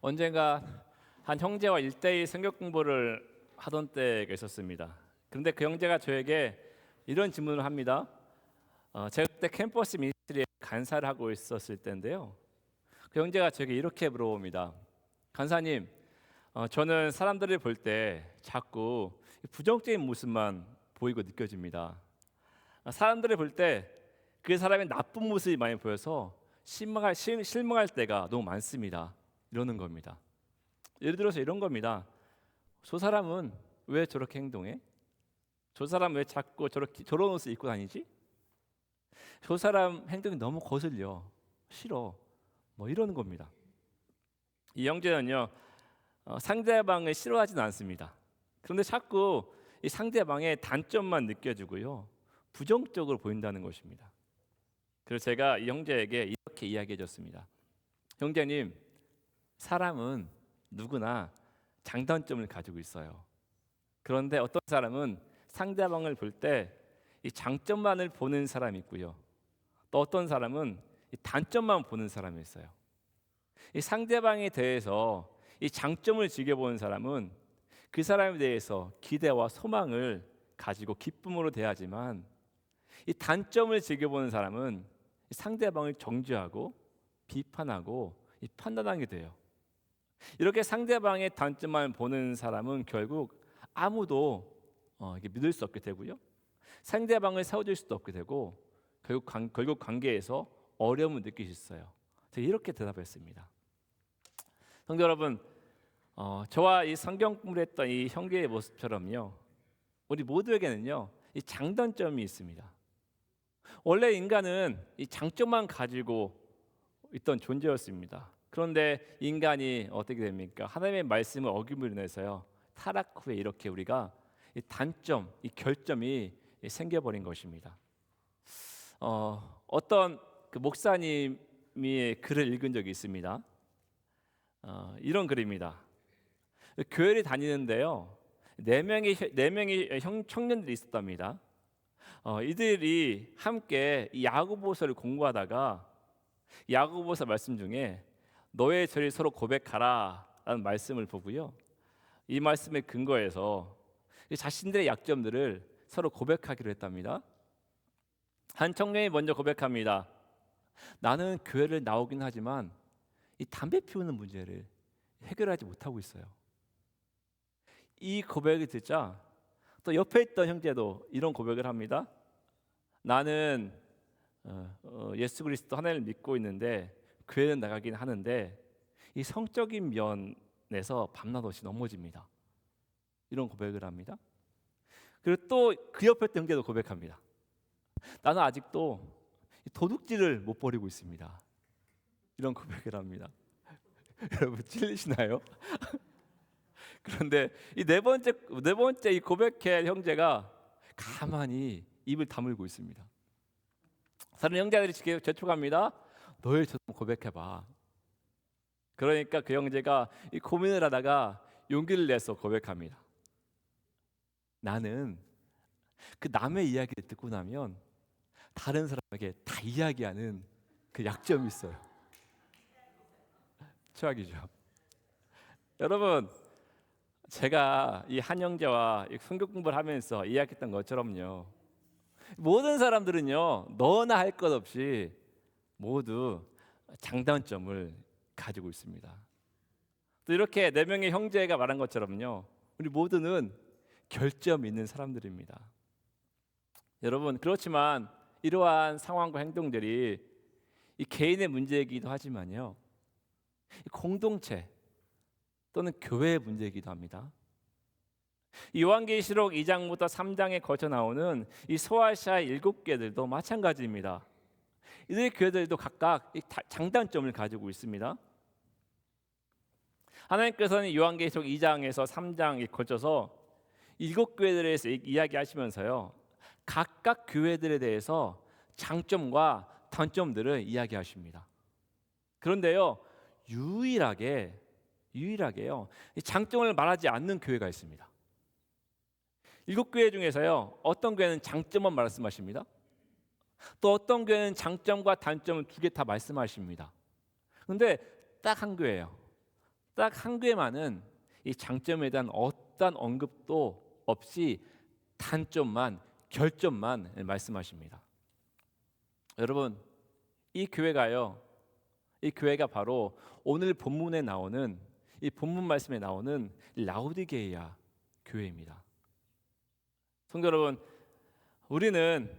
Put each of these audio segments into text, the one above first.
언젠가 한 형제와 1대1 성경 공부를 하던 때가 있었습니다. 그런데 그 형제가 저에게 이런 질문을 합니다. 제가 그때 캠퍼스 미니스트리에 간사를 하고 있었을 때인데요. 그 형제가 저에게 이렇게 물어봅니다. 간사님, 저는 사람들을 볼 때 자꾸 부정적인 모습만 보이고 느껴집니다. 사람들을 볼 때 그 사람의 나쁜 모습이 많이 보여서 실망할 때가 너무 많습니다. 이러는 겁니다. 예를 들어서 이런 겁니다. 저 사람은 왜 저렇게 행동해? 저 사람 왜 자꾸 저런 옷을 입고 다니지? 저 사람 행동이 너무 거슬려. 싫어. 뭐 이러는 겁니다. 이 형제는요, 상대방을 싫어하지는 않습니다. 그런데 자꾸 이 상대방의 단점만 느껴지고요, 부정적으로 보인다는 것입니다. 그래서 제가 이 형제에게 이렇게 이야기해 줬습니다. 형제님, 사람은 누구나 장단점을 가지고 있어요. 그런데 어떤 사람은 상대방을 볼 때 이 장점만을 보는 사람이 있고요. 또 어떤 사람은 이 단점만 보는 사람이 있어요. 이 상대방에 대해서 이 장점을 즐겨보는 사람은 그 사람에 대해서 기대와 소망을 가지고 기쁨으로 대하지만, 이 단점을 즐겨보는 사람은 상대방을 정죄하고 비판하고 판단하게 돼요. 이렇게 상대방의 단점만 보는 사람은 결국 아무도 믿을 수 없게 되고요, 상대방을 세워줄 수도 없게 되고 결국 관계에서 어려움을 느낄 수 있어요. 제가 이렇게 대답했습니다. 성도 여러분, 저와 이 성경 공부를 했던 이 형제의 모습처럼요, 우리 모두에게는요, 이 장단점이 있습니다. 원래 인간은 이 장점만 가지고 있던 존재였습니다. 그런데 인간이 어떻게 됩니까? 하나님의 말씀을 어김으로 인해서요, 타락 후에 이렇게 우리가 이 단점, 이 결점이 생겨버린 것입니다. 어떤 그 목사님이 글을 읽은 적이 있습니다. 이런 글입니다. 교회를 다니는데요, 네 명의 청년들이 있었답니다. 이들이 함께 야고보서를 공부하다가 야고보서 말씀 중에 너의 죄를 서로 고백하라 라는 말씀을 보고요, 이 말씀에 근거해서 자신들의 약점들을 서로 고백하기로 했답니다. 한 청년이 먼저 고백합니다. 나는 교회를 나오긴 하지만 이 담배 피우는 문제를 해결하지 못하고 있어요. 이 고백을 듣자 또 옆에 있던 형제도 이런 고백을 합니다. 나는 예수 그리스도 하나님을 믿고 있는데 교회는 나가긴 하는데 이 성적인 면에서 밤낮 없이 넘어집니다. 이런 고백을 합니다. 그리고 또 그 옆에 있던 형제도 고백합니다. 나는 아직도 도둑질을 못 버리고 있습니다. 이런 고백을 합니다. 여러분 찔리시나요? 그런데 이 네 번째 이 고백할 형제가 가만히 입을 다물고 있습니다. 다른 형제들이 재촉합니다. 너의 죄 고백해봐. 그러니까 그 형제가 이 고민을 하다가 용기를 내서 고백합니다. 나는 그 남의 이야기를 듣고 나면 다른 사람에게 다 이야기하는 그 약점이 있어요. 최악이죠. 여러분, 제가 이 한 형제와 성경 공부를 하면서 이야기했던 것처럼요, 모든 사람들은요, 너나 할 것 없이 모두 장단점을 가지고 있습니다. 또 이렇게 네 명의 형제가 말한 것처럼요, 우리 모두는 결점이 있는 사람들입니다. 여러분, 그렇지만 이러한 상황과 행동들이 이 개인의 문제이기도 하지만요, 공동체 또는 교회의 문제이기도 합니다. 요한계시록 2장부터 3장에 거쳐 나오는 이 소아시아의 7개들도 마찬가지입니다. 이들의 교회들도 각각 장단점을 가지고 있습니다. 하나님께서는 요한계시록 2장에서 3장에 걸쳐서 7교회들에 대해서 이야기하시면서요, 각각 교회들에 대해서 장점과 단점들을 이야기하십니다. 그런데요, 유일하게요, 장점을 말하지 않는 교회가 있습니다. 7교회 중에서요, 어떤 교회는 장점만 말씀하십니다. 또 어떤 교회는 장점과 단점을 두 개 다 말씀하십니다. 그런데 딱 한 교회예요. 딱 한 교회만은 이 장점에 대한 어떠한 언급도 없이 단점만, 결점만 말씀하십니다. 여러분, 이 교회가요, 이 교회가 바로 오늘 본문에 나오는, 이 본문 말씀에 나오는 라오디게이아 교회입니다. 성도 여러분, 우리는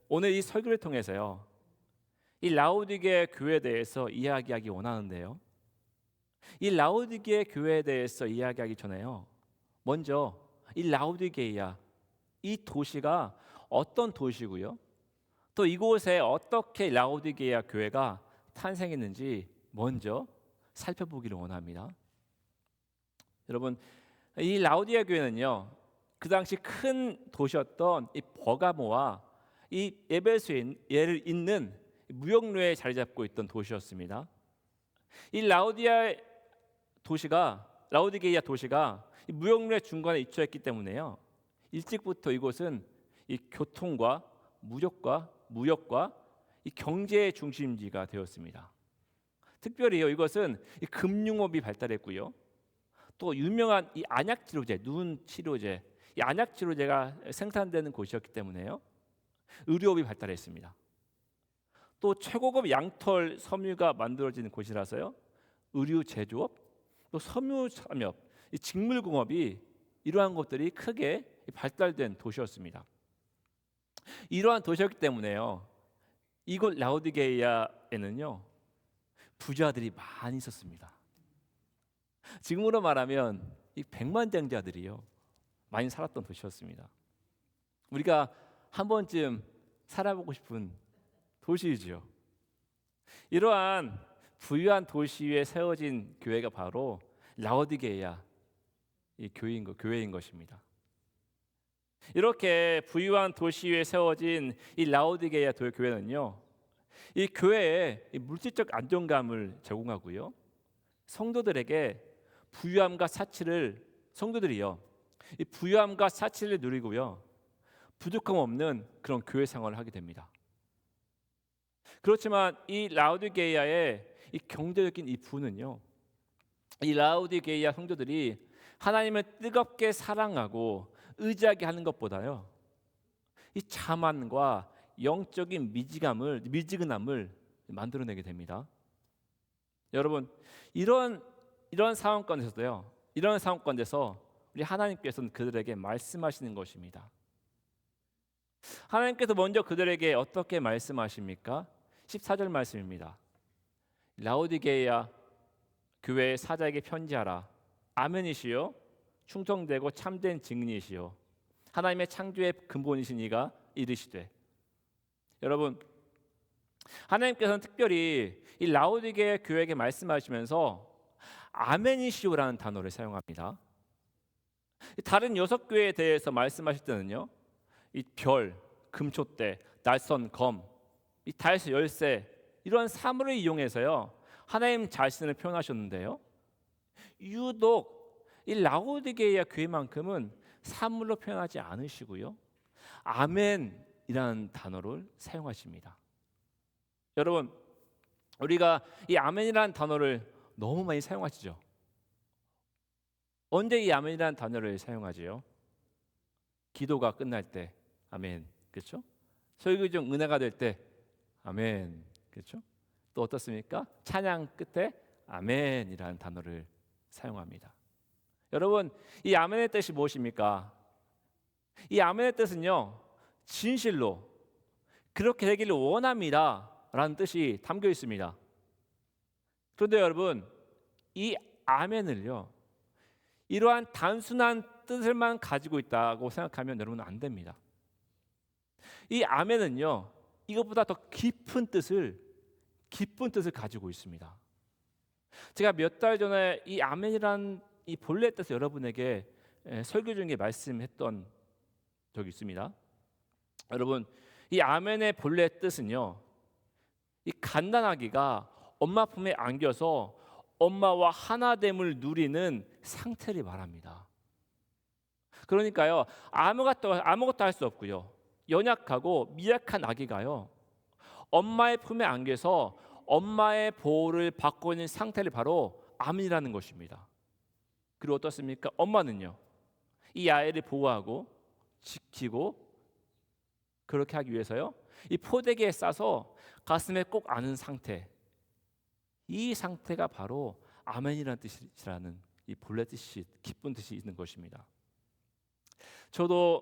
오늘 이 설교를 통해서요, 이 라오디게이아 교회에 대해서 이야기하기 원하는데요, 이 라오디게이아 교회에 대해서 이야기하기 전에요, 먼저 이 라오디게이아, 이 도시가 어떤 도시고요, 또 이곳에 어떻게 라오디게이아 교회가 탄생했는지 먼저 살펴보기를 원합니다. 여러분, 이 라오디게이아 교회는요, 그 당시 큰 도시였던 이 버가모와 이 에베소에 있는 무역로에 자리 잡고 있던 도시였습니다. 이 라오디게이아 도시가 이 무역로의 중간에 위치했기 때문에요, 일찍부터 이곳은 이 교통과 무역과 이 경제의 중심지가 되었습니다. 특별히요, 이것은 이 금융업이 발달했고요, 또 유명한 이 안약 치료제, 눈 치료제, 이 안약 치료제가 생산되는 곳이었기 때문에요, 의료업이 발달했습니다. 또 최고급 양털 섬유가 만들어지는 곳이라서요, 의류 제조업, 또 섬유 산업, 이 직물공업이 이러한 것들이 크게 발달된 도시였습니다. 이러한 도시였기 때문에요, 이곳 라오디게이아에는요, 부자들이 많이 있었습니다. 지금으로 말하면 이 백만장자들이요, 많이 살았던 도시였습니다. 우리가 한 번쯤 살아보고 싶은 도시이지요. 이러한 부유한 도시 위에 세워진 교회가 바로 라오디게이아 이 교회인 것입니다. 이렇게 부유한 도시 위에 세워진 이 라오디게이아 교회는요, 이 교회에 이 물질적 안정감을 제공하고요, 성도들에게 성도들이요, 이 부유함과 사치를 누리고요, 부족함 없는 그런 교회 생활을 하게 됩니다. 그렇지만 이 라오디게이아의 이 경제적인 이 부는요, 이 라오디게이아 성도들이 하나님을 뜨겁게 사랑하고 의지하게 하는 것보다요, 이 자만과 영적인 미지근함을 만들어내게 됩니다. 여러분, 이런 상황 가운데서 우리 하나님께서는 그들에게 말씀하시는 것입니다. 하나님께서 먼저 그들에게 어떻게 말씀하십니까? 14절 말씀입니다. 라오디게이아 교회의 사자에게 편지하라. 아멘이시요 충성되고 참된 증인이시요 하나님의 창조의 근본이신 이가 이르시되. 여러분, 하나님께서는 특별히 이 라오디게이아 교회에게 말씀하시면서 아멘이시오라는 단어를 사용합니다. 다른 6교회에 대해서 말씀하실 때는요, 이 별, 금촛대, 날선 검, 이 다에서 열쇠, 이런 사물을 이용해서요, 하나님 자신을 표현하셨는데요, 유독 이 라오디게이아 교회만큼은 사물로 표현하지 않으시고요, 아멘이라는 단어를 사용하십니다. 여러분, 우리가 이 아멘이라는 단어를 너무 많이 사용하시죠? 언제 이 아멘이라는 단어를 사용하지요? 기도가 끝날 때 아멘, 그렇죠? 설교 중 은혜가 될 때 아멘, 그렇죠? 또 어떻습니까? 찬양 끝에 아멘이라는 단어를 사용합니다. 여러분, 이 아멘의 뜻이 무엇입니까? 이 아멘의 뜻은요, 진실로 그렇게 되기를 원합니다 라는 뜻이 담겨 있습니다. 그런데 여러분, 이 아멘을요, 이러한 단순한 뜻을만 가지고 있다고 생각하면 여러분은 안 됩니다. 이 아멘은요, 이것보다 더 깊은 뜻을 가지고 있습니다. 제가 몇 달 전에 이 아멘이란 이 본래 뜻을 여러분에게 설교 중에 말씀했던 적이 있습니다. 여러분, 이 아멘의 본래 뜻은요, 이 갓난아기가 엄마 품에 안겨서 엄마와 하나됨을 누리는 상태를 말합니다. 그러니까요, 아무것도 할 수 없고요, 연약하고 미약한 아기가요, 엄마의 품에 안겨서 엄마의 보호를 받고 있는 상태를 바로 아멘이라는 것입니다. 그리고 어떻습니까? 엄마는요. 이 아이를 보호하고 지키고 그렇게 하기 위해서요. 이 포대기에 싸서 가슴에 꼭 안은 상태. 이 상태가 바로 아멘이라는 뜻이라는 이 본래 뜻이 기쁜 뜻이 있는 것입니다. 저도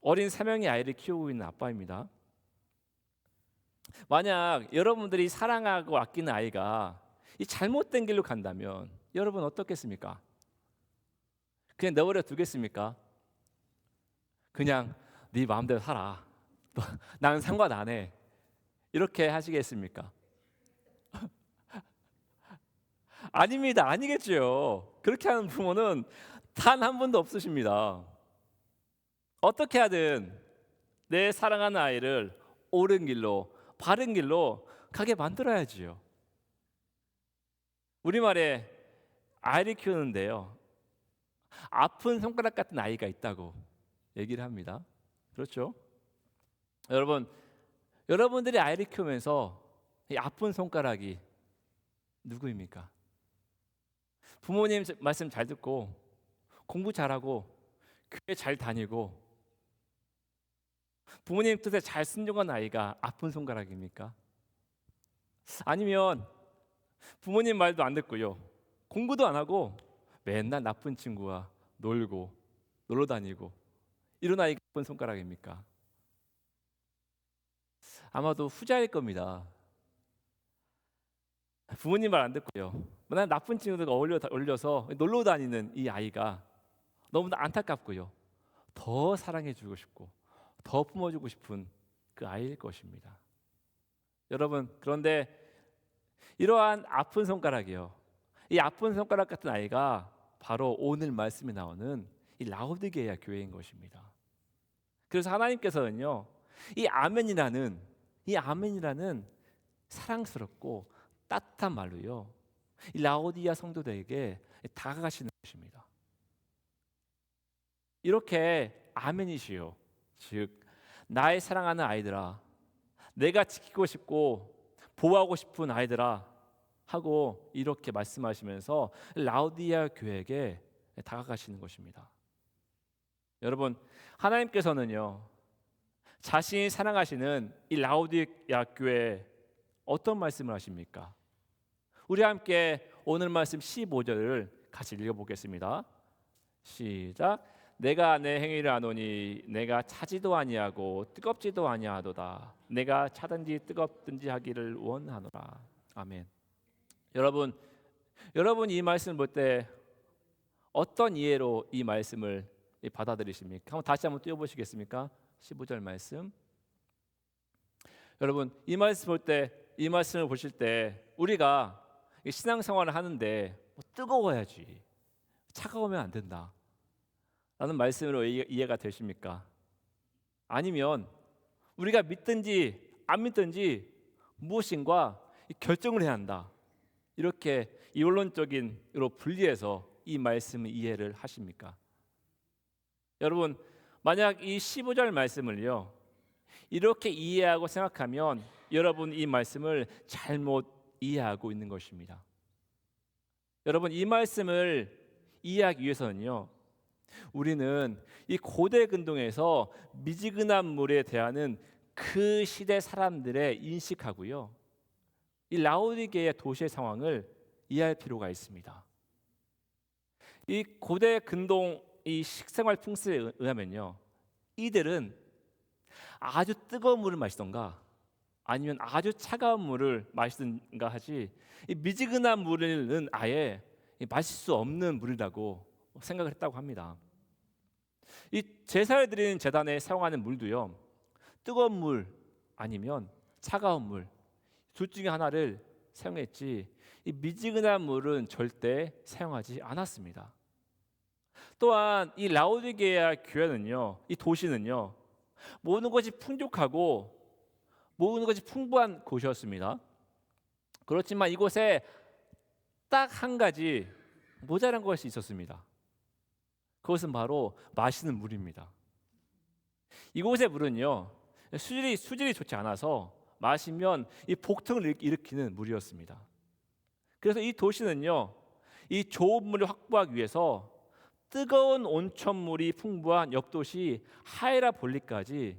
어린 3명의 아이를 키우고 있는 아빠입니다. 만약 여러분들이 사랑하고 아끼는 아이가 이 잘못된 길로 간다면 여러분 어떻겠습니까? 그냥 내버려 두겠습니까? 그냥 네 마음대로 살아. 나는 상관 안 해. 이렇게 하시겠습니까? 아닙니다. 아니겠죠. 그렇게 하는 부모는 단 한 분도 없으십니다. 어떻게 하든 내 사랑하는 아이를 옳은 길로, 바른 길로 가게 만들어야지요. 우리말에 아이를 키우는데요. 아픈 손가락 같은 아이가 있다고 얘기를 합니다. 그렇죠? 여러분들이 아이를 키우면서 이 아픈 손가락이 누구입니까? 부모님 말씀 잘 듣고 공부 잘하고 교회 잘 다니고 부모님 뜻에 잘 순종한 아이가 아픈 손가락입니까? 아니면 부모님 말도 안 듣고요. 공부도 안 하고 맨날 나쁜 친구와 놀고 놀러 다니고 이런 아이가 아픈 손가락입니까? 아마도 후자일 겁니다. 부모님 말 안 듣고요. 맨날 나쁜 친구들과 어울려서 놀러 다니는 이 아이가 너무나 안타깝고요. 더 사랑해주고 싶고 더 품어주고 싶은 그 아이일 것입니다. 여러분, 그런데 이러한 아픈 손가락이요. 이 아픈 손가락 같은 아이가 바로 오늘 말씀에 나오는 이 라오디게아 교회인 것입니다. 그래서 하나님께서는요, 이 아멘이라는 사랑스럽고 따뜻한 말로요, 이 라오디아 성도들에게 다가가시는 것입니다. 이렇게 아멘이시요, 즉 나의 사랑하는 아이들아, 내가 지키고 싶고 보호하고 싶은 아이들아 하고 이렇게 말씀하시면서 라오디아 교회에게 다가가시는 것입니다. 여러분, 하나님께서는요, 자신이 사랑하시는 이 라오디아 교회에 어떤 말씀을 하십니까? 우리 함께 오늘 말씀 15절을 같이 읽어보겠습니다. 시작. 내가 내 행위를 아노니 내가 차지도 아니하고 뜨겁지도 아니하도다. 내가 차든지 뜨겁든지 하기를 원하노라. 아멘. 여러분 이 말씀을 볼 때 어떤 이해로 이 말씀을 받아들이십니까? 한번 다시 한번 띄워보시겠습니까? 15절 말씀. 여러분 이 말씀을 보실 때 우리가 신앙생활을 하는데 뜨거워야지, 차가우면 안 된다 라는 말씀으로 이해가 되십니까? 아니면 우리가 믿든지 안 믿든지 무엇인가 결정을 해야 한다, 이렇게 이원론적인으로 분리해서 이 말씀을 이해를 하십니까? 여러분, 만약 이 15절 말씀을요 이렇게 이해하고 생각하면 여러분 이 말씀을 잘못 이해하고 있는 것입니다. 여러분, 이 말씀을 이해하기 위해서는요, 우리는 이 고대 근동에서 미지근한 물에 대하는 그 시대 사람들의 인식하고요, 이 라오디게아 도시의 상황을 이해할 필요가 있습니다. 이 고대 근동 이 식생활 풍습에 의하면요, 이들은 아주 뜨거운 물을 마시던가 아니면 아주 차가운 물을 마시든가 하지, 이 미지근한 물은 아예 마실 수 없는 물이라고 생각을 했다고 합니다. 이 제사를 드리는 제단에 사용하는 물도요, 뜨거운 물 아니면 차가운 물 둘 중에 하나를 사용했지, 이 미지근한 물은 절대 사용하지 않았습니다. 또한 이 라오디게아 교회는요, 이 도시는요, 모든 것이 풍족하고 모든 것이 풍부한 곳이었습니다. 그렇지만 이곳에 딱 한 가지 모자란 것이 있었습니다. 그것은 바로 마시는 물입니다. 이곳의 물은요, 수질이 좋지 않아서 마시면 이 복통을 일으키는 물이었습니다. 그래서 이 도시는요, 이 좋은 물을 확보하기 위해서 뜨거운 온천물이 풍부한 옆도시 하이라볼리까지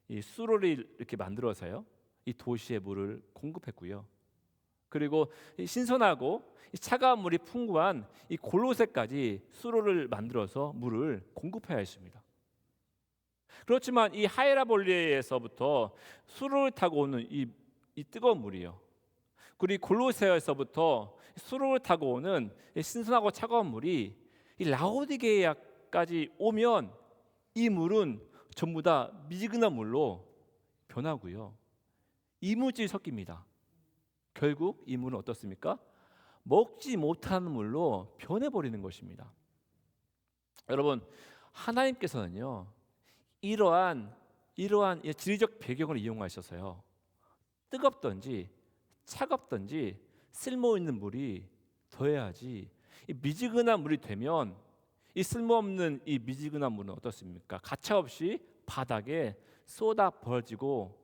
이 수로를 이렇게 만들어서요, 이 도시의 물을 공급했고요. 그리고 이 신선하고 이 차가운 물이 풍부한 이 골로새까지 수로를 만들어서 물을 공급해야 했습니다. 그렇지만 이 하이라볼리에서부터 수로를 타고 오는 이 뜨거운 물이요, 그리고 골로새에서부터 수로를 타고 오는 이 신선하고 차가운 물이 이 라오디게아까지 오면 이 물은 전부 다 미지근한 물로 변하고요, 이물질이 섞입니다. 결국 이 물은 어떻습니까? 먹지 못하는 물로 변해버리는 것입니다. 여러분, 하나님께서는요, 이러한 지리적 배경을 이용하셔서요, 뜨겁든지 차갑든지 쓸모있는 물이 더해야지 이 미지근한 물이 되면 이 쓸모없는 이 미지근한 물은 어떻습니까? 가차없이 바닥에 쏟아 버려지고,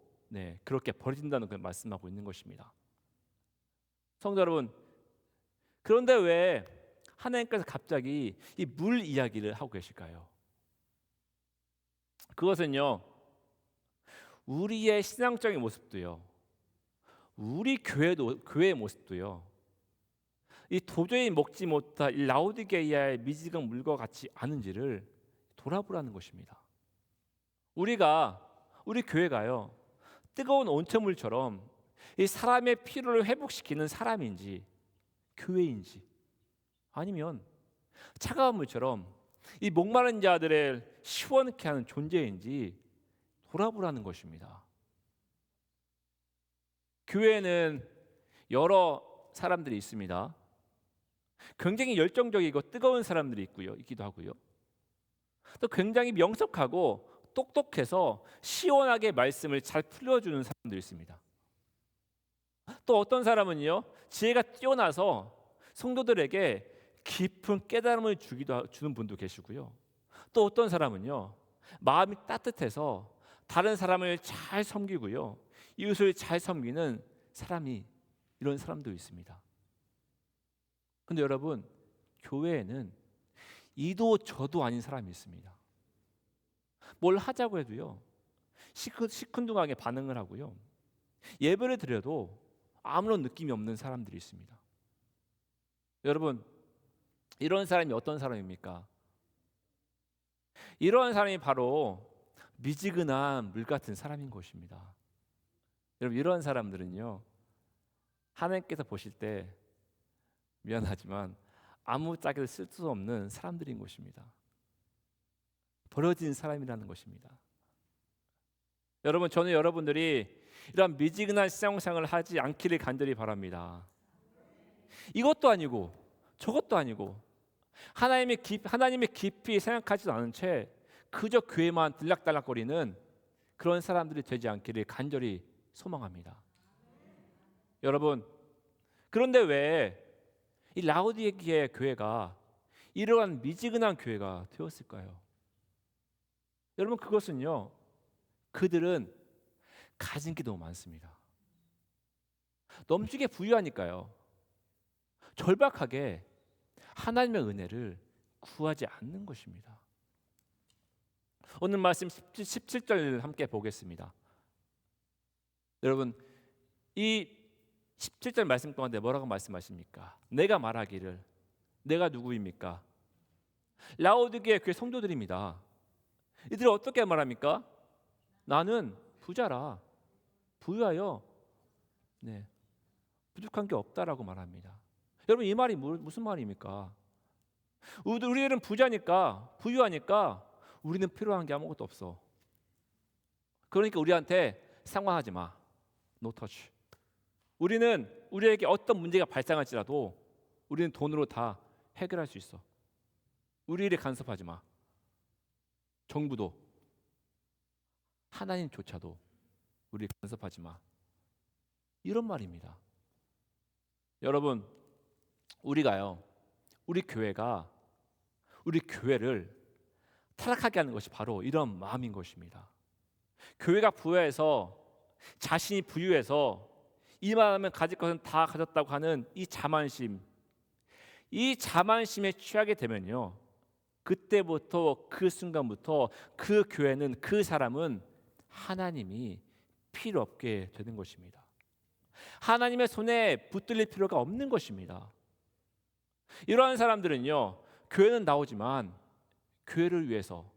그렇게 버려진다는 걸 말씀하고 있는 것입니다. 성도 여러분, 그런데 왜 하나님께서 갑자기 이 물 이야기를 하고 계실까요? 그것은요, 우리의 신앙적인 모습도요, 우리 교회의 모습도요, 이 도저히 먹지 못할 이 라오디게이아의 미지근 물과 같지 않은지를 돌아보라는 것입니다. 우리 교회가요, 뜨거운 온천물처럼 이 사람의 피로를 회복시키는 사람인지 교회인지, 아니면 차가운 물처럼 이 목마른 자들을 시원케 하는 존재인지 돌아보라는 것입니다. 교회에는 여러 사람들이 있습니다. 굉장히 열정적이고 뜨거운 사람들이 있기도 하고요. 또 굉장히 명석하고 똑똑해서 시원하게 말씀을 잘 풀어주는 사람들이 있습니다. 또 어떤 사람은요, 지혜가 뛰어나서 성도들에게 깊은 깨달음을 주는 분도 계시고요. 또 어떤 사람은요, 마음이 따뜻해서 다른 사람을 잘 섬기고요, 이웃을 잘 섬기는 이런 사람도 있습니다. 근데 여러분, 교회에는 이도 저도 아닌 사람이 있습니다. 뭘 하자고 해도요, 시큰둥하게 반응을 하고요, 예배를 드려도 아무런 느낌이 없는 사람들이 있습니다. 여러분, 이런 사람이 어떤 사람입니까? 이런 사람이 바로 미지근한 물 같은 사람인 것입니다. 여러분, 이런 사람들은요, 하나님께서 보실 때 미안하지만 아무짝에도 쓸 수 없는 사람들인 것입니다. 버려진 사람이라는 것입니다. 여러분, 저는 여러분들이 이런 미지근한 신앙생활을 하지 않기를 간절히 바랍니다. 이것도 아니고 저것도 아니고 하나님의 깊이 생각하지도 않은 채 그저 교회만 들락달락거리는 그런 사람들이 되지 않기를 간절히 소망합니다. 여러분, 그런데 왜 이 라오디게아 교회가 이러한 미지근한 교회가 되었을까요? 여러분, 그것은요, 그들은 가진 게 너무 많습니다. 넘치게 부유하니까요, 절박하게 하나님의 은혜를 구하지 않는 것입니다. 오늘 말씀 17절 함께 보겠습니다. 여러분, 이 17절 말씀 가운데 뭐라고 말씀하십니까? 내가 말하기를 내가 누구입니까? 라오디게아 교회 성도들입니다. 이들이 어떻게 말합니까? 나는 부자라, 부유하여 부족한 게 없다라고 말합니다. 여러분, 이 말이 무슨 말입니까? 우리들은 부자니까, 부유하니까 우리는 필요한 게 아무것도 없어. 그러니까 우리한테 상관하지 마. No touch. 우리에게 어떤 문제가 발생할지라도 우리는 돈으로 다 해결할 수 있어. 우리 일에 간섭하지 마. 정부도, 하나님조차도 우리 간섭하지 마. 이런 말입니다. 여러분, 우리 교회가 우리 교회를 타락하게 하는 것이 바로 이런 마음인 것입니다. 교회가 부유해서, 자신이 부유해서 이만하면 가질 것은 다 가졌다고 하는 이 자만심, 이 자만심에 취하게 되면요, 그때부터 그 순간부터 그 교회는, 그 사람은 하나님이 필요 없게 되는 것입니다. 하나님의 손에 붙들릴 필요가 없는 것입니다. 이러한 사람들은요, 교회는 나오지만 교회를 위해서,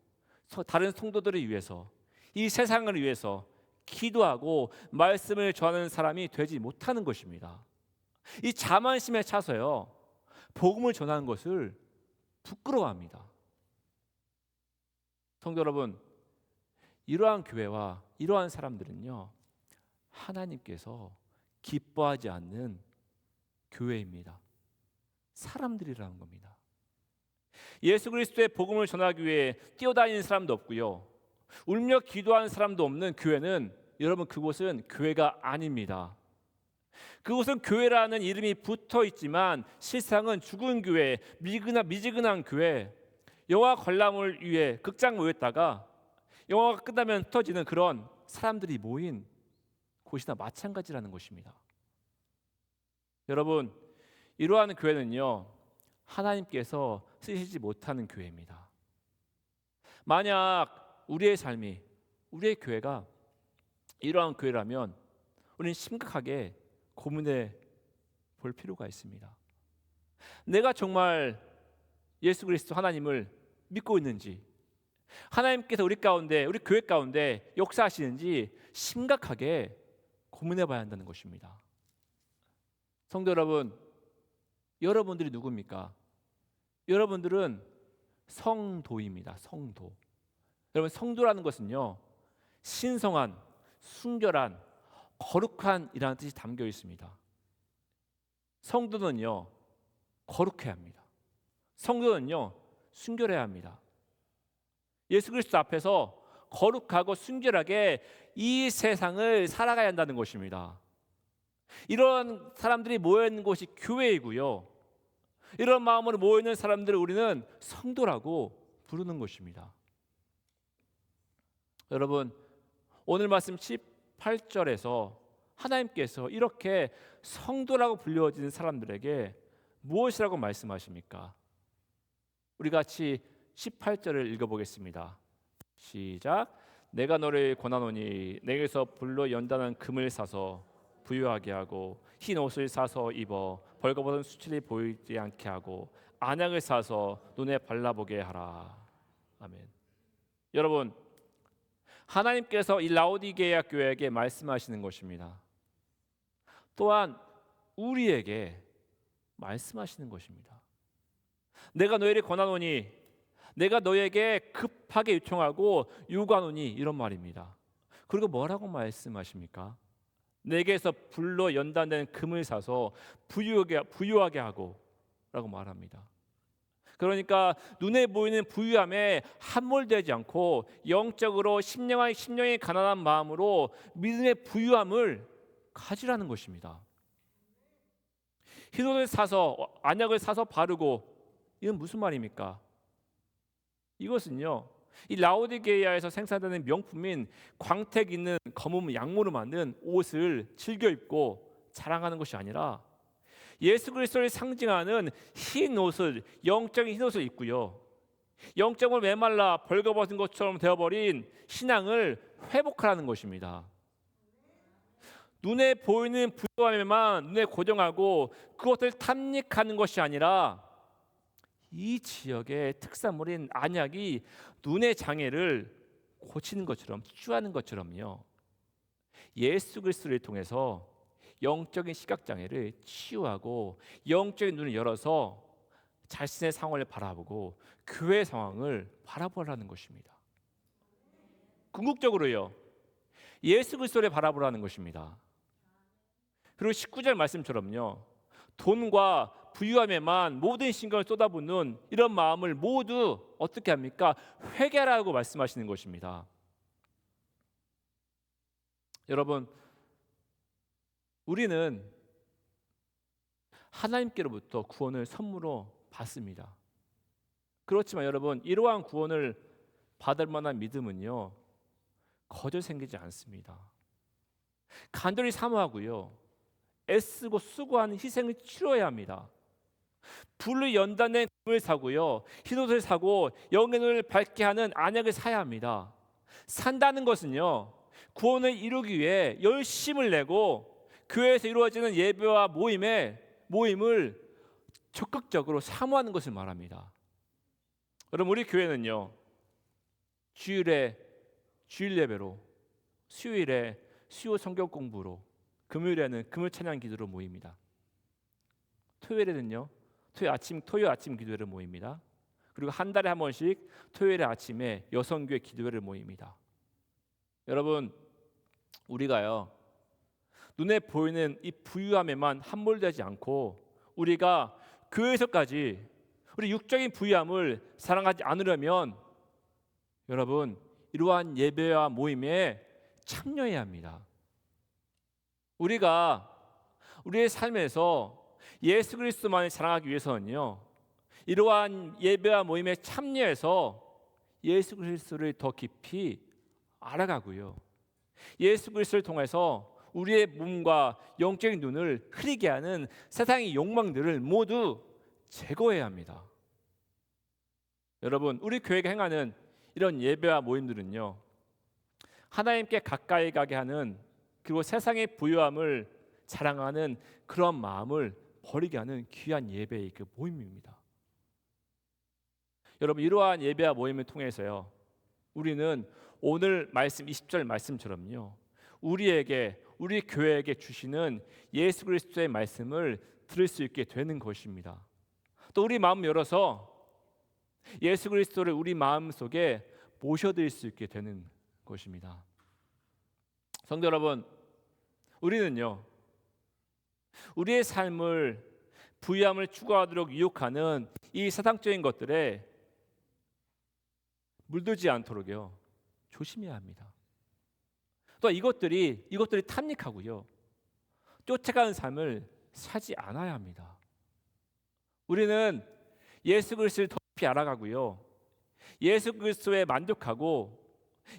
다른 성도들을 위해서, 이 세상을 위해서 기도하고 말씀을 전하는 사람이 되지 못하는 것입니다. 이 자만심에 차서요, 복음을 전하는 것을 부끄러워합니다. 성도 여러분, 이러한 교회와 이러한 사람들은요, 하나님께서 기뻐하지 않는 교회입니다. 사람들이라는 겁니다. 예수 그리스도의 복음을 전하기 위해 뛰어다니는 사람도 없고요, 울며 기도하는 사람도 없는 교회는, 여러분, 그곳은 교회가 아닙니다. 그곳은 교회라는 이름이 붙어 있지만 실상은 죽은 교회, 미지근한 교회, 영화 관람을 위해 극장 모였다가 영화가 끝나면 흩어지는 그런 사람들이 모인 곳이나 마찬가지라는 것입니다. 여러분, 이러한 교회는요, 하나님께서 쓰시지 못하는 교회입니다. 만약 우리의 삶이, 우리의 교회가 이러한 교회라면 우리는 심각하게 고민해 볼 필요가 있습니다. 내가 정말 예수 그리스도 하나님을 믿고 있는지, 하나님께서 우리 가운데, 우리 교회 가운데 역사하시는지 심각하게 고민해 봐야 한다는 것입니다. 성도 여러분, 여러분들이 누굽니까? 여러분들은 성도입니다. 성도. 여러분, 성도라는 것은요, 신성한, 순결한, 거룩한이라는 뜻이 담겨 있습니다. 성도는요, 거룩해야 합니다. 성도는요, 순결해야 합니다. 예수 그리스도 앞에서 거룩하고 순결하게 이 세상을 살아가야 한다는 것입니다. 이런 사람들이 모여있는 곳이 교회이고요, 이런 마음으로 모여있는 사람들을 우리는 성도라고 부르는 것입니다. 여러분, 오늘 말씀 18절에서 하나님께서 이렇게 성도라고 불려진 사람들에게 무엇이라고 말씀하십니까? 우리 같이 18절을 읽어보겠습니다. 시작. 내가 너를 권하노니 내게서 불로 연단한 금을 사서 부유하게 하고 흰 옷을 사서 입어 벌거벗은 수치를 보이지 않게 하고 안약을 사서 눈에 발라보게 하라. 아멘. 여러분, 하나님께서 이 라오디게아 교회에게 말씀하시는 것입니다. 또한 우리에게 말씀하시는 것입니다. 내가 너희를 권하노니, 내가 너에게 급하게 요청하고 요구하노니, 이런 말입니다. 그리고 뭐라고 말씀하십니까? 내게서 불로 연단된 금을 사서 부유하게 하고 라고 말합니다. 그러니까 눈에 보이는 부유함에 함몰되지 않고 영적으로 심령의 가난한 마음으로 믿음의 부유함을 가지라는 것입니다. 흰옷을 사서, 안약을 사서 바르고, 이건 무슨 말입니까? 이것은요, 이 라오디게아에서 생산되는 명품인 광택 있는 검은 양모로 만든 옷을 즐겨 입고 자랑하는 것이 아니라 예수 그리스도를 상징하는 흰 옷을, 영적인 흰 옷을 입고요, 영적으로 메말라 벌거벗은 것처럼 되어버린 신앙을 회복하라는 것입니다. 눈에 보이는 부유함에만 눈에 고정하고 그것을 탐닉하는 것이 아니라 이 지역의 특산물인 안약이 눈의 장애를 고치는 것처럼, 치유하는 것처럼요, 예수 그리스도를 통해서 영적인 시각장애를 치유하고 영적인 눈을 열어서 자신의 상황을 바라보고 교회 상황을 바라보라는 것입니다. 궁극적으로요, 예수 그리스도를 바라보라는 것입니다. 그리고 19절 말씀처럼요, 돈과 부유함에만 모든 신경을 쏟아붓는 이런 마음을 모두 어떻게 합니까? 회개하라고 말씀하시는 것입니다. 여러분, 우리는 하나님께로부터 구원을 선물로 받습니다. 그렇지만 여러분, 이러한 구원을 받을 만한 믿음은요, 거저 생기지 않습니다. 간절히 사모하고요, 애쓰고 수고하는 희생을 치러야 합니다. 불로 연단된 금을 사고요, 흰옷을 사고 영의 눈을 밝게 하는 안약을 사야 합니다. 산다는 것은요, 구원을 이루기 위해 열심을 내고 교회에서 이루어지는 예배와 모임을 적극적으로 사모하는 것을 말합니다. 여러분, 우리 교회는요, 주일에 주일 예배로, 수요일에 수요 성경 공부로, 금요일에는 금요 찬양 기도로 모입니다. 토요일에는요, 토요일 아침 기도회를 모입니다. 그리고 한 달에 한 번씩 토요일 아침에 여성교회 기도회를 모입니다. 여러분, 우리가요, 눈에 보이는 이 부유함에만 함몰되지 않고 우리가 교회에서까지 우리 육적인 부유함을 사랑하지 않으려면 여러분, 이러한 예배와 모임에 참여해야 합니다. 우리가 우리의 삶에서 예수 그리스도만을 사랑하기 위해서는요, 이러한 예배와 모임에 참여해서 예수 그리스도를 더 깊이 알아가고요, 예수 그리스도를 통해서 우리의 몸과 영적인 눈을 흐리게 하는 세상의 욕망들을 모두 제거해야 합니다. 여러분, 우리 교회가 행하는 이런 예배와 모임들은요, 하나님께 가까이 가게 하는, 그리고 세상의 부유함을 자랑하는 그런 마음을 버리게 하는 귀한 예배의 그 모임입니다. 여러분, 이러한 예배와 모임을 통해서요, 우리는 오늘 말씀 20절 말씀처럼요, 우리 교회에게 주시는 예수 그리스도의 말씀을 들을 수 있게 되는 것입니다. 또 우리 마음 열어서 예수 그리스도를 우리 마음 속에 모셔드릴 수 있게 되는 것입니다. 성도 여러분, 우리는요, 우리의 삶을 부유함을 추구하도록 유혹하는 이 세상적인 것들에 물들지 않도록요, 조심해야 합니다. 또 이것들이 탐닉하고요, 쫓아가는 삶을 살지 않아야 합니다. 우리는 예수 그리스도를 더 깊이 알아가고요, 예수 그리스도에 만족하고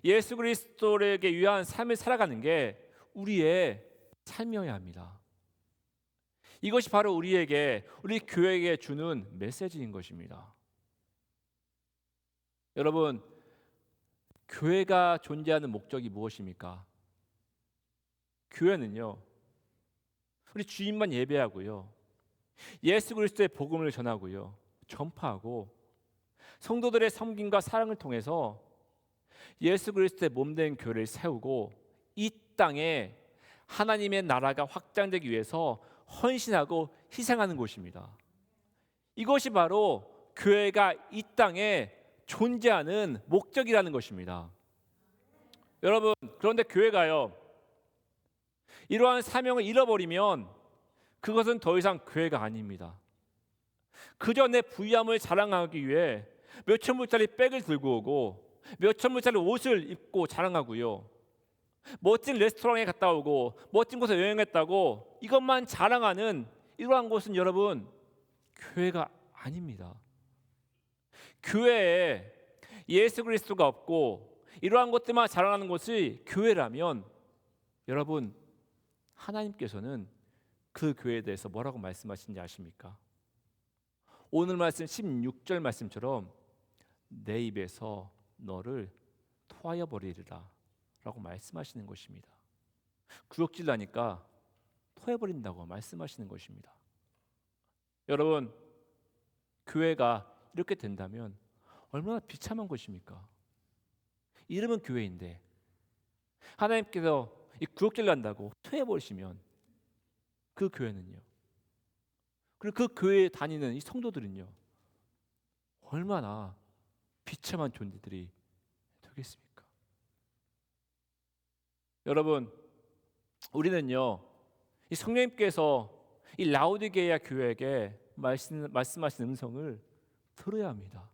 예수 그리스도에게 위한 삶을 살아가는 게 우리의 삶이어야 합니다. 이것이 바로 우리 교회에게 주는 메시지인 것입니다. 여러분, 교회가 존재하는 목적이 무엇입니까? 교회는요, 우리 주님만 예배하고요, 예수 그리스도의 복음을 전하고요, 전파하고 성도들의 섬김과 사랑을 통해서 예수 그리스도의 몸된 교회를 세우고 이 땅에 하나님의 나라가 확장되기 위해서 헌신하고 희생하는 곳입니다. 이것이 바로 교회가 이 땅에 존재하는 목적이라는 것입니다. 여러분, 그런데 교회가요, 이러한 사명을 잃어버리면 그것은 더 이상 교회가 아닙니다. 그저 내 부유함을 자랑하기 위해 몇천 불짜리 백을 들고 오고 몇천 불짜리 옷을 입고 자랑하고요, 멋진 레스토랑에 갔다 오고 멋진 곳에 여행했다고 이것만 자랑하는 이러한 곳은 여러분, 교회가 아닙니다. 교회에 예수 그리스도가 없고 이러한 것들만 자랑하는 것이 교회라면 여러분, 하나님께서는 그 교회에 대해서 뭐라고 말씀하시는지 아십니까? 오늘 말씀 16절 말씀처럼 내 입에서 너를 토하여 버리리라 라고 말씀하시는 것입니다. 구역질 나니까 토해버린다고 말씀하시는 것입니다. 여러분, 교회가 이렇게 된다면 얼마나 비참한 것입니까? 이름은 교회인데 하나님께서 이 구역질 난다고 토해버리시면 그 교회는요, 그리고 그 교회에 다니는 이 성도들은요, 얼마나 비참한 존재들이 되겠습니까? 여러분, 우리는요, 이 성령님께서 이 라오디게아 교회에게 말씀하신 음성을 들어야 합니다.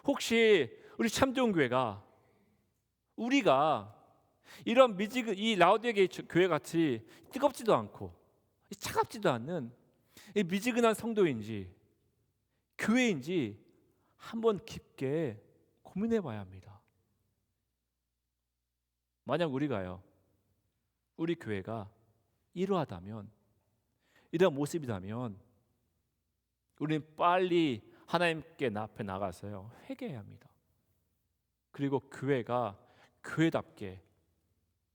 혹시 우리 참좋은 교회가, 우리가 이런 이 라오디게아 교회 같이 뜨겁지도 않고 차갑지도 않는 이 미지근한 성도인지 교회인지 한번 깊게 고민해 봐야 합니다. 만약 우리 교회가 이러하다면, 이런 모습이라면 우리는 빨리 하나님께 앞에 나가서요 회개해야 합니다. 그리고 교회가 교회답게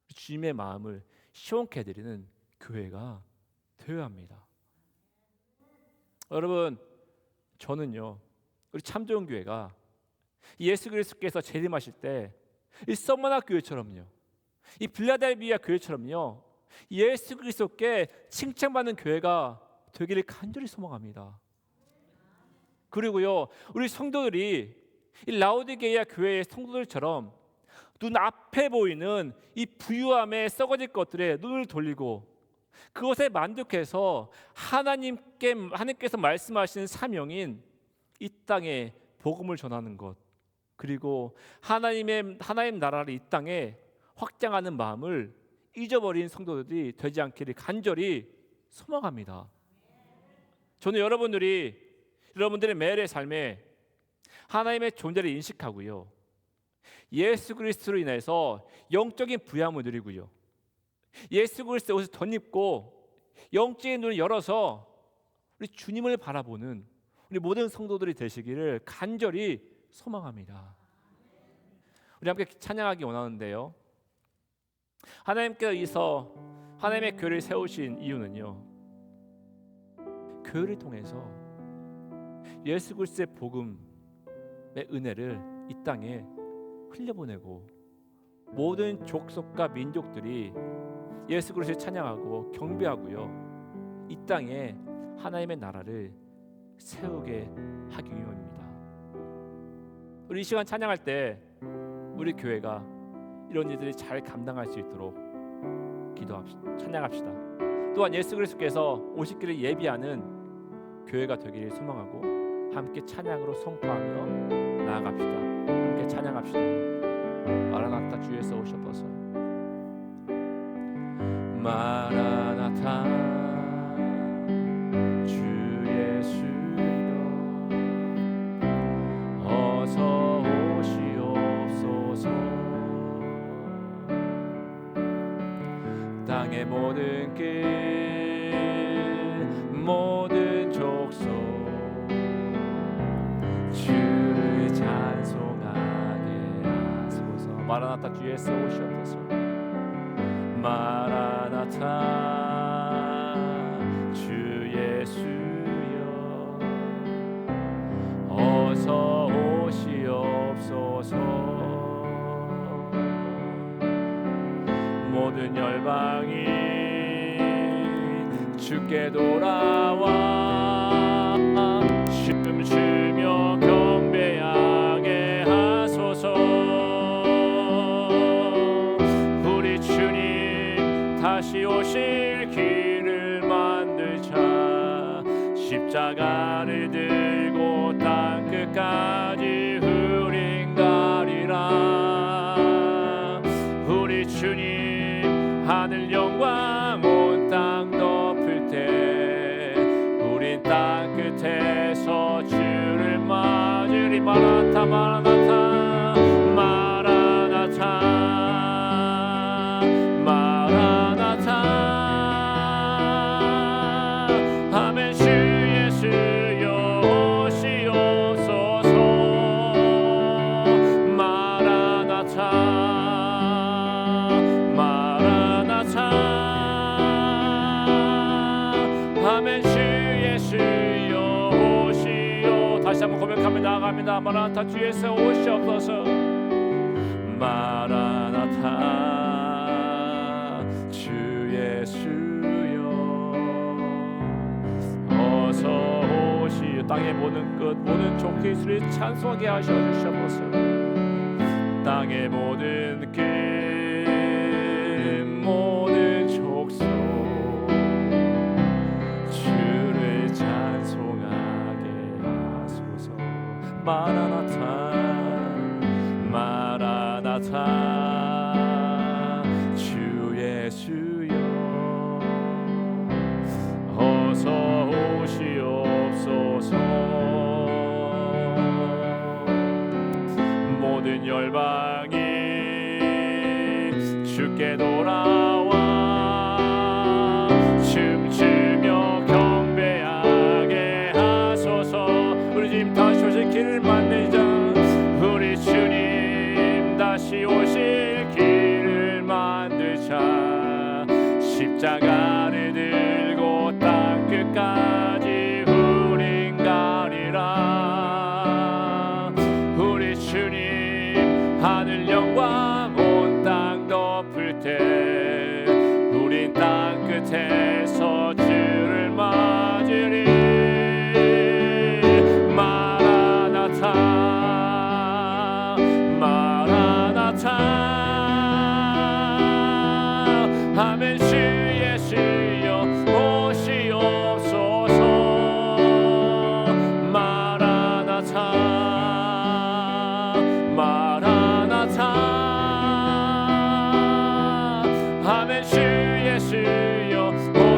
주님의 마음을 시원케 해드리는 교회가 되어야 합니다. 여러분, 저는요 우리 참 좋은 교회가 예수 그리스도께서 재림하실 때 이 서머나 교회처럼요, 이 빌라델비아 교회처럼요, 예수 그리스도께 칭찬받는 교회가 되기를 간절히 소망합니다. 그리고요 우리 성도들이 이 라오디게이아 교회의 성도들처럼 눈 앞에 보이는 이 부유함에 썩어질 것들에 눈을 돌리고 그것에 만족해서 하나님께서 말씀하시는 사명인 이 땅에 복음을 전하는 것, 그리고 하나님 나라를 이 땅에 확장하는 마음을 잊어버린 성도들이 되지 않기를 간절히 소망합니다. 저는 여러분들의 매일의 삶에 하나님의 존재를 인식하고요, 예수 그리스도로 인해서 영적인 부양을 누리고요, 예수 그리스도의 옷을 덧입고 영적인 눈을 열어서 우리 주님을 바라보는 우리 모든 성도들이 되시기를 간절히 소망합니다. 우리 함께 찬양하기 원하는데요, 하나님께서 하나님의 교회를 세우신 이유는요, 교회를 통해서 예수 그리스도의 복음의 은혜를 이 땅에 흘려보내고 모든 족속과 민족들이 예수 그리스도를 찬양하고 경배하고요, 이 땅에 하나님의 나라를 세우게 하기 위함입니다. 우리 이 시간 찬양할 때 우리 교회가 이런 일들이 잘 감당할 수 있도록 기도합시다. 찬양합시다. 또한 예수 그리스도께서 오시기를 예비하는 교회가 되기를 소망하고 함께 찬양으로 선포하며 나아갑시다. 함께 찬양합시다. 마라나타 주 예수 오셔서 마라나타 주 예수여 어서 오시옵소서. 땅의 모든 길 모든 족속 주를 찬송하게 하소서. 마라나타 주 예수 오시옵소서. 마라나타 주 예수여 어서 오시옵소서. 모든 열방이 주께 돌아와 춤추며 경배하게 하소서. 우리 주님 다시 오실 길을 만들자. 십자가를 들고 땅끝까지 우린 가리라. 우리 주님 하늘 영광 온 땅 덮을 때 우린 땅 끝에서 주를 맞으리. 마라나타 마라나타 마라나타 마라나타 아멘. 주 예수여 오시옵소서. 마라나타 아멘. 주 예수여 오시오. 다시 한번 고백하며 나아갑니다. 마라나타 주 예수 오시옵소서. 마라나타 주 예수여 어서 오시오. 땅의 모든 끝 모든 족속 예수를 찬송하게 하셔 주시옵소서. 땅의 모든 끝 모든 족속 주를 찬송하게 하소서. 마라나타 마라나타 주 예수여 어서 오시옵소서. 모든 열방이 주께 돌아와 춤추며 경배하게 하소서. 주님 다시 오실 길을 만들자. 우리 주님 다시 오실 길을 만들자. 십자가를 들고 땅 끝까지 우린 가리라. 우리 주님 하늘 영광 온 땅 덮을 때 우린 땅 끝에서 주를 맞으리. 마라나타 마라나타 아멘. 주의 주여 오시옵소서. 마라나타 마라나타 아멘. 주의 주여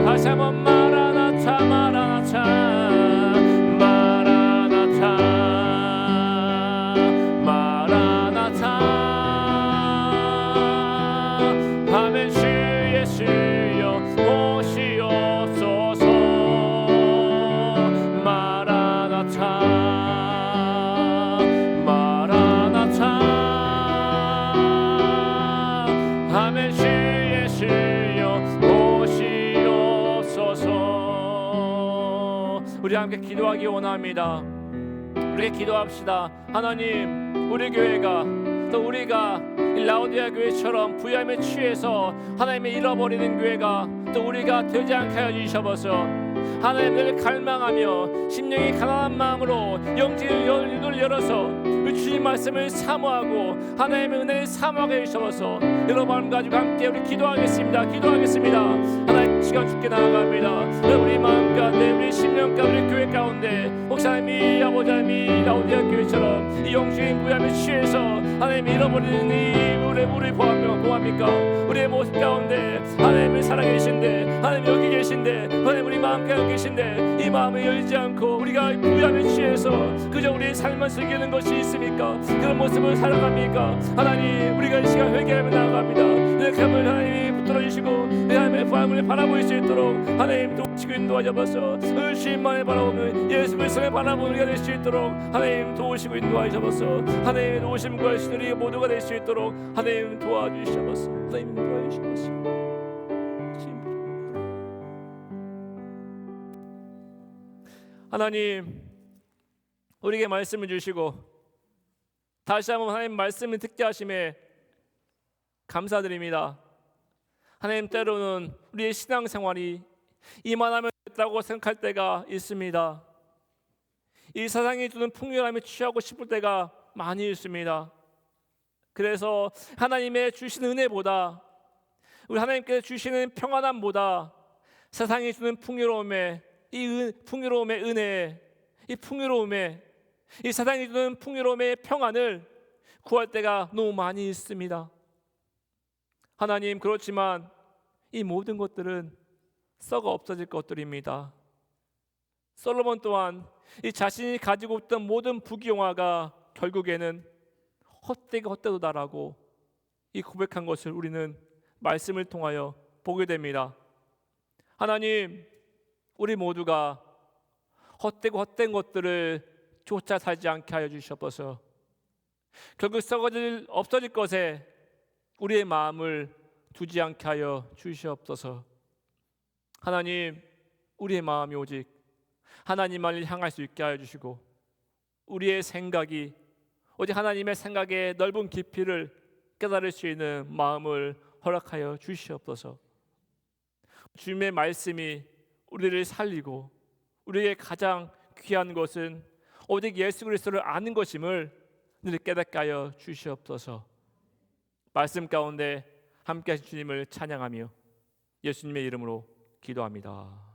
다시 한번 마라나타 마라나타 마라나타 마라나타 아멘. 주의 주여 오시옵소서. 마라나타 마라나타 아멘. 주의 주여 오시옵소서. 우리 함께 기도하기 원합니다. 우리 기도합시다. 하나님, 우리 교회가 또 우리가 이 라오디아 교회처럼 부유함에 취해서 하나님의 잃어버리는 교회가 또 우리가 되지 않게 하여 주셔서 하나님을 갈망하며 심령이 가난한 마음으로 영적인 눈을 열어서 주님 말씀을 사모하고 하나님의 은혜를 사모하게 해주셔서 여러 마음 가지고 함께 우리 기도하겠습니다. 하나님 시간 주께 나아갑니다. 우리 마음 가운데 우리 심령 가운데 우리 교회 가운데 혹시 하나님이 아버지 하나님이 라오디아 교회처럼 이 영적인 부유함에 취해서 하나님이 잃어버리는 이 우리 보합니까? 우리의 모습 가운데 하나님을 살아계신데 하나님 여기 계신데 하나님 우리 마음 가운데 계신데 이 마음을 열지 않고 우리가 부유함에 취해서 그저 우리의 삶을 즐기는 것이 있습니까? 그런 모습을 살아갑니까? 하나님 우리가 이 시간 회개하며 나아갑니다. 이렇게 하면 하나님이 붙들어 주시고 하나님의 부활을 바라볼 수 있도록 하나님 도우시고 인도하셔서 주님만을 바라보며 예수 그리스도를 바라보는 우리가 될 수 있도록 하나님 도우시고 인도하셔서 하나님의 도우심 구하시는 우리 모두가 될 수 있도록 하나님 도와주셔서 하나님 도와주셔서 하나님 우리에게 말씀을 주시고 다시 한번 하나님 말씀을 듣게 하심에 감사드립니다. 하나님 때로는 우리의 신앙생활이 이만하면 됐다고 생각할 때가 있습니다. 이 세상이 주는 풍요함에 취하고 싶을 때가 많이 있습니다. 그래서 하나님의 주신 은혜보다 우리 하나님께서 주시는 평안함보다 세상이 주는 풍요로움에 풍요로움의 은혜, 이 풍요로움에 이 세상이 주는 풍요로움의 평안을 구할 때가 너무 많이 있습니다. 하나님 그렇지만 이 모든 것들은 썩어 없어질 것들입니다. 솔로몬 또한 이 자신이 가지고 있던 모든 부귀영화가 결국에는 헛되도다라고 이 고백한 것을 우리는 말씀을 통하여 보게 됩니다. 하나님 우리 모두가 헛된 것들을 쫓아 살지 않게 하여 주시옵소서. 결국 없어질 것에 우리의 마음을 두지 않게 하여 주시옵소서. 하나님 우리의 마음이 오직 하나님만을 향할 수 있게 하여 주시고 우리의 생각이 오직 하나님의 생각의 넓은 깊이를 깨달을 수 있는 마음을 허락하여 주시옵소서. 주님의 말씀이 우리를 살리고 우리의 가장 귀한 것은 오직 예수 그리스도를 아는 것임을 늘 깨닫게 하여 주시옵소서. 말씀 가운데 함께 하신 주님을 찬양하며 예수님의 이름으로 기도합니다.